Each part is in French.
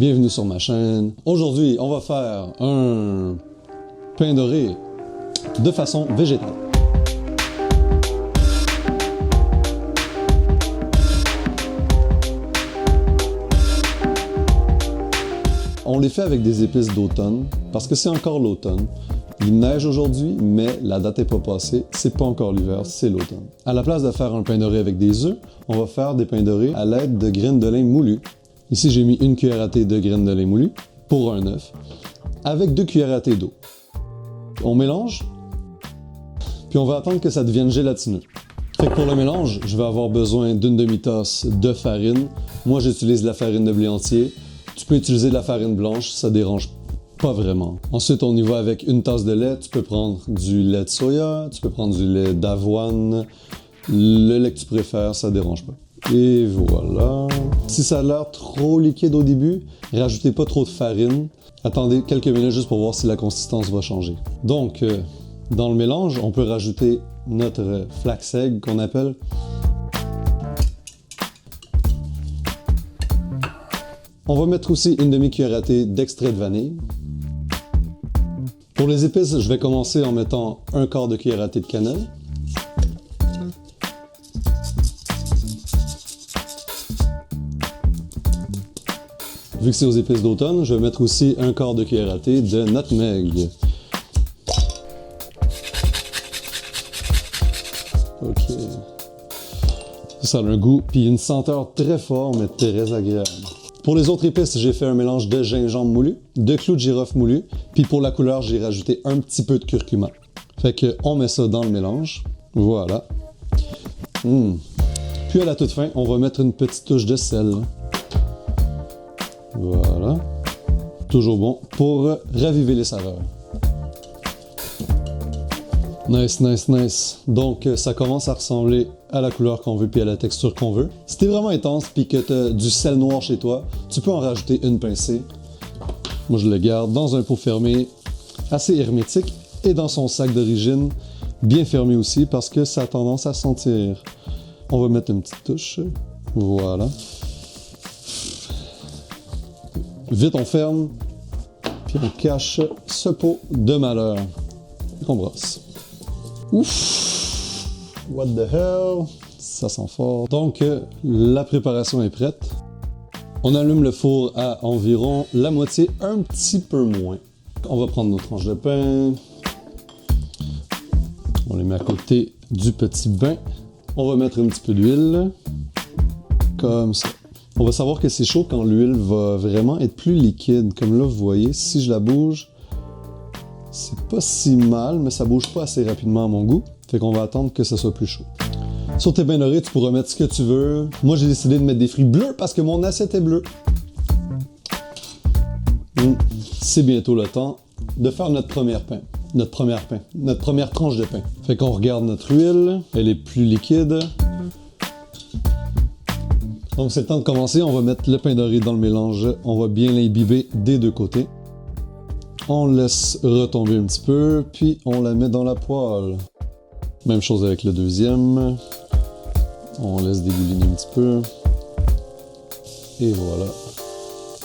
bienvenue sur ma chaîne. Aujourd'hui, on va faire un pain doré de façon végétale. On les fait avec des épices d'automne parce que c'est encore l'automne. Il neige aujourd'hui, mais la date n'est pas passée. C'est pas encore l'hiver, c'est l'automne. À la place de faire un pain doré avec des œufs, on va faire des pains dorés à l'aide de graines de lin moulues. Ici, j'ai mis 1 cuillère à thé de graines de lin moulues pour un œuf, avec 2 cuillères à thé d'eau. On mélange, puis on va attendre que ça devienne gélatineux. Fait que pour le mélange, je vais avoir besoin d'une demi-tasse de farine. Moi, j'utilise la farine de blé entier. Tu peux utiliser de la farine blanche, ça dérange pas vraiment. Ensuite, on y va avec une tasse de lait. Tu peux prendre du lait de soya, tu peux prendre du lait d'avoine, le lait que tu préfères, ça dérange pas. Et voilà. Si ça a l'air trop liquide au début, rajoutez pas trop de farine. Attendez quelques minutes juste pour voir si la consistance va changer. Donc, dans le mélange, on peut rajouter notre flax egg qu'on appelle. On va mettre aussi une demi-cuillère à thé d'extrait de vanille. Pour les épices, je vais commencer en mettant un quart de cuillère à thé de cannelle. Vu que c'est aux épices d'automne, je vais mettre aussi un quart de cuillère à thé de nutmeg. Ok. Ça a un goût puis une senteur très fort, mais très agréable. Pour les autres épices, j'ai fait un mélange de gingembre moulu, de clous de girofle moulu, puis pour la couleur, j'ai rajouté un petit peu de curcuma. Fait que on met ça dans le mélange. Voilà. Puis à la toute fin, on va mettre une petite touche de sel. Voilà. Toujours bon pour raviver les saveurs. Nice, nice, nice. Donc, ça commence à ressembler à la couleur qu'on veut puis à la texture qu'on veut. Si t'es vraiment intense puis que t'as du sel noir chez toi, tu peux en rajouter une pincée. Moi, je le garde dans un pot fermé, assez hermétique, et dans son sac d'origine, bien fermé aussi parce que ça a tendance à sentir. On va mettre une petite touche. Voilà. Vite, on ferme, puis on cache ce pot de malheur. Et qu'on brosse. Ouf! What the hell? Ça sent fort. Donc, la préparation est prête. On allume le four à environ la moitié, un petit peu moins. On va prendre nos tranches de pain. On les met à côté du petit bain. On va mettre un petit peu d'huile. Comme ça. On va savoir que c'est chaud quand l'huile va vraiment être plus liquide. Comme là, vous voyez, si je la bouge, c'est pas si mal, mais ça bouge pas assez rapidement à mon goût. Fait qu'on va attendre que ça soit plus chaud. Sur tes pains dorés, tu pourras mettre ce que tu veux. Moi, j'ai décidé de mettre des fruits bleus parce que mon assiette est bleue. C'est bientôt le temps de faire notre premier pain. Notre première tranche de pain. Fait qu'on regarde notre huile. Elle est plus liquide. Donc, c'est le temps de commencer. On va mettre le pain doré dans le mélange. On va bien l'imbiber des deux côtés. On laisse retomber un petit peu, puis on la met dans la poêle. Même chose avec le deuxième. On laisse dégouliner un petit peu. Et voilà.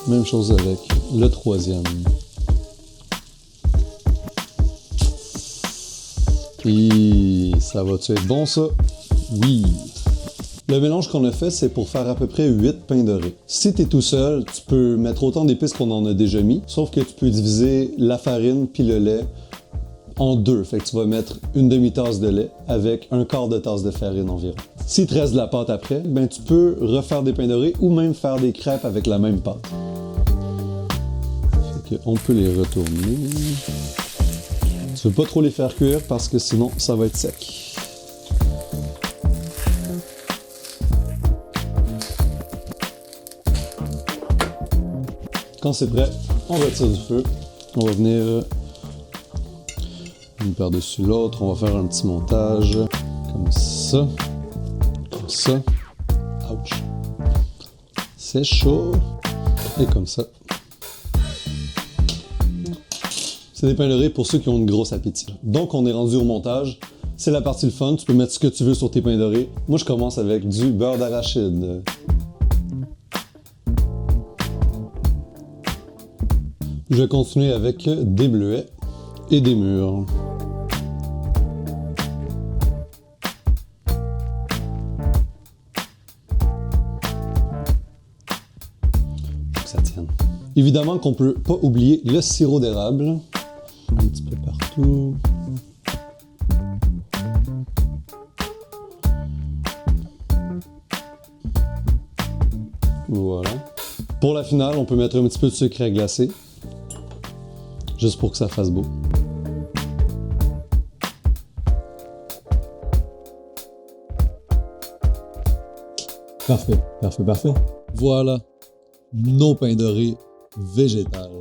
Même chose avec le troisième. Et ça va-tu être bon, ça? Oui! Le mélange qu'on a fait, c'est pour faire à peu près 8 pains dorés. Si tu es tout seul, tu peux mettre autant d'épices qu'on en a déjà mis, sauf que tu peux diviser la farine puis le lait en deux. Fait que tu vas mettre une demi-tasse de lait avec un quart de tasse de farine environ. S'il te reste de la pâte après, ben tu peux refaire des pains dorés ou même faire des crêpes avec la même pâte. Fait que on peut les retourner. Tu veux pas trop les faire cuire parce que sinon ça va être sec. Quand c'est prêt, on retire du feu. On va venir une par-dessus l'autre. On va faire un petit montage comme ça. Comme ça. Ouch. C'est chaud. Et comme ça. C'est des pains dorés pour ceux qui ont une grosse appétit. Donc, on est rendu au montage. C'est la partie le fun. Tu peux mettre ce que tu veux sur tes pains dorés. Moi, je commence avec du beurre d'arachide. Je vais continuer avec des bleuets et des mûres. Faut que ça tienne. Évidemment qu'on peut pas oublier le sirop d'érable. Un petit peu partout. Voilà. Pour la finale, on peut mettre un petit peu de sucre à glacer. Juste pour que ça fasse beau. Parfait, parfait, parfait. Voilà, nos pains dorés végétales.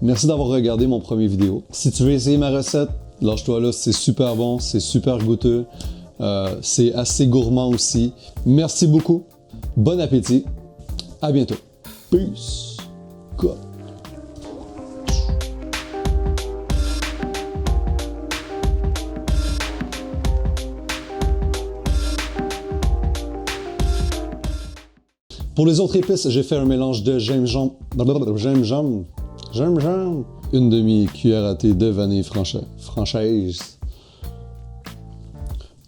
Merci d'avoir regardé mon premier vidéo. Si tu veux essayer ma recette, lâche-toi là, c'est super bon, c'est super goûteux, c'est assez gourmand aussi. Merci beaucoup, bon appétit, à bientôt. Peace. Cut. Pour les autres épices, j'ai fait un mélange de gingembre, une demi-cuillère à thé de vanille française.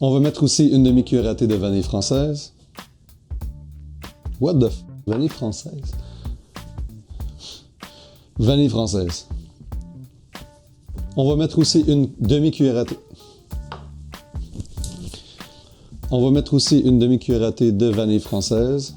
On va mettre aussi une demi-cuillère à thé de vanille française. What the f... Vanille française? Vanille française. On va mettre aussi une demi-cuillère à thé. On va mettre aussi une demi-cuillère à thé de vanille française.